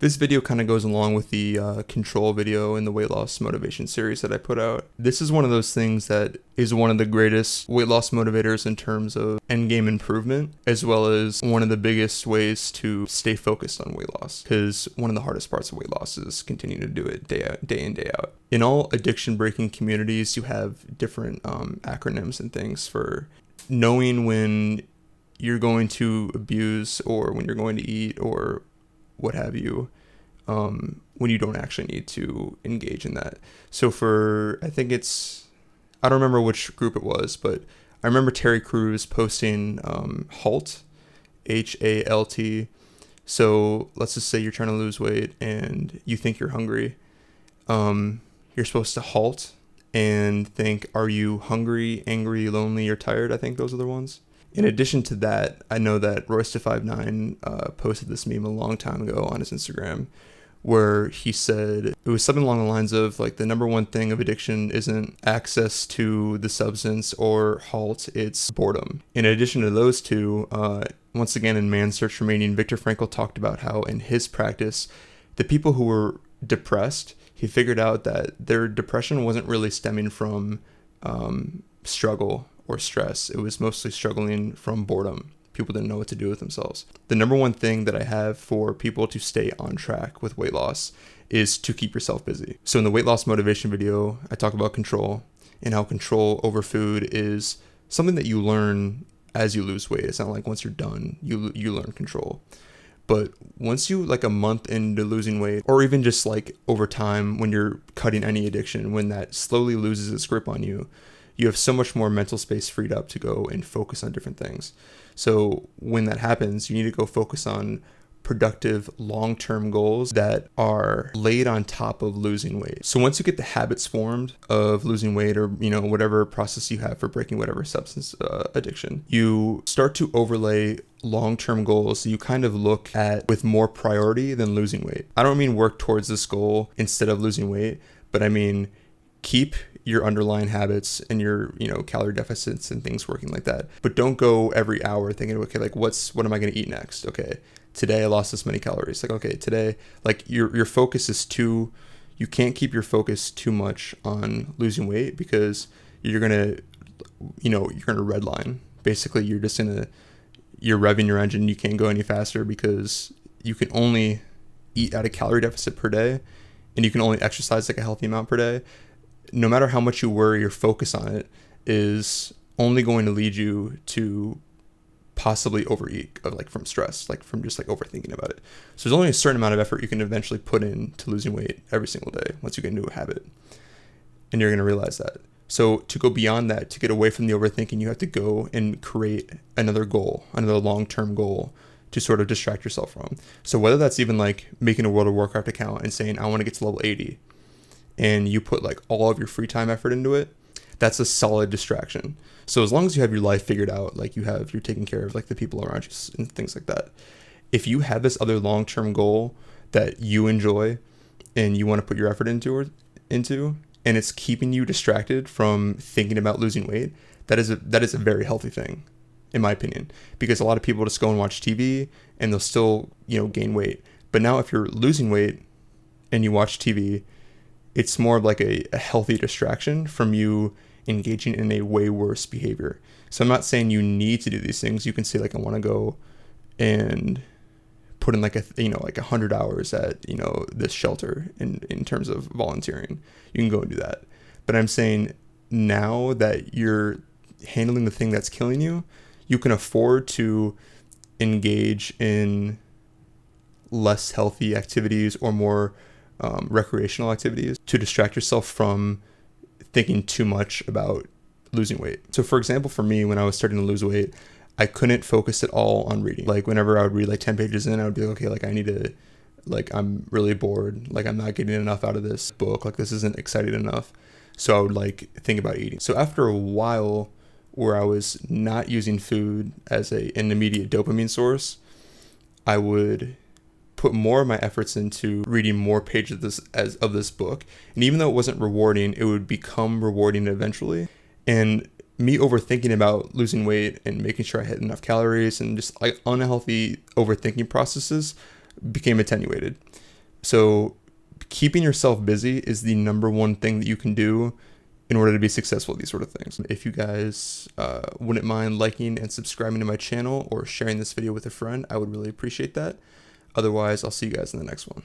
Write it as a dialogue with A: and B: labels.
A: This video kind of goes along with the control video in the weight loss motivation series that I put out. This is one of those things that is one of the greatest weight loss motivators in terms of end game improvement, as well as one of the biggest ways to stay focused on weight loss, because one of the hardest parts of weight loss is continuing to do it day in, day out. In all addiction breaking communities, you have different acronyms and things for knowing when you're going to abuse or when you're going to eat or what have you, when you don't actually need to engage in that. So I don't remember which group it was, but I remember Terry Crews posting HALT, HALT. So let's just say you're trying to lose weight and you think you're hungry. You're supposed to halt and think, are you hungry, angry, lonely, or tired? I think those are the ones. In addition to that, I know that Royce259 posted this meme a long time ago on his Instagram, where he said it was something along the lines of like the number one thing of addiction isn't access to the substance or halt, it's boredom. In addition to those two, once again in Man's Search for Meaning, Viktor Frankl talked about how in his practice, the people who were depressed, he figured out that their depression wasn't really stemming from struggle or stress. It was mostly struggling from boredom. People didn't know what to do with themselves. The number one thing that I have for people to stay on track with weight loss is to keep yourself busy. So in the weight loss motivation video, I talk about control and how control over food is something that you learn as you lose weight. It's not like once you're done, you learn control. But once you like a month into losing weight, or even just like over time when you're cutting any addiction, when that slowly loses its grip on you, you have so much more mental space freed up to go and focus on different things. So when that happens, you need to go focus on productive long-term goals that are laid on top of losing weight. So once you get the habits formed of losing weight or, whatever process you have for breaking whatever substance addiction, you start to overlay long-term goals you kind of look at with more priority than losing weight. I don't mean work towards this goal instead of losing weight, but I mean keep your underlying habits and your, calorie deficits and things working like that. But don't go every hour thinking, okay, like what am I going to eat next? Okay, today I lost this many calories. Like, okay, today, like your focus is you can't keep your focus too much on losing weight because you're going to redline. Basically, you're revving your engine. You can't go any faster because you can only eat at a calorie deficit per day and you can only exercise like a healthy amount per day. No matter how much you worry or focus on it is only going to lead you to possibly overeat, like from stress, like from just like overthinking about it. So there's only a certain amount of effort you can eventually put into losing weight every single day once you get into a habit. And you're going to realize that. So to go beyond that, to get away from the overthinking, you have to go and create another goal, another long-term goal to sort of distract yourself from. So whether that's even like making a World of Warcraft account and saying, I want to get to level 80, and you put like all of your free time effort into it, that's a solid distraction. So as long as you have your life figured out, like you're taking care of like the people around you and things like that. If you have this other long-term goal that you enjoy and you want to put your effort into, and it's keeping you distracted from thinking about losing weight, that is a very healthy thing, in my opinion, because a lot of people just go and watch TV and they'll still, gain weight. But now if you're losing weight and you watch TV, it's more of like a healthy distraction from you engaging in a way worse behavior. So I'm not saying you need to do these things. You can say like, I want to go and put in like 100 hours at, this shelter in terms of volunteering. You can go and do that. But I'm saying now that you're handling the thing that's killing you, you can afford to engage in less healthy activities or more recreational activities to distract yourself from thinking too much about losing weight. So for example, for me, when I was starting to lose weight, I couldn't focus at all on reading. Like whenever I would read like 10 pages in, I would be like, okay, like I need to, like I'm really bored. Like I'm not getting enough out of this book. Like this isn't exciting enough. So I would like think about eating. So after a while where I was not using food as an immediate dopamine source, I would put more of my efforts into reading more pages of this book. And even though it wasn't rewarding, it would become rewarding eventually. And me overthinking about losing weight and making sure I hit enough calories and just like unhealthy overthinking processes became attenuated. So keeping yourself busy is the number one thing that you can do in order to be successful at these sort of things. If you guys wouldn't mind liking and subscribing to my channel or sharing this video with a friend, I would really appreciate that. Otherwise, I'll see you guys in the next one.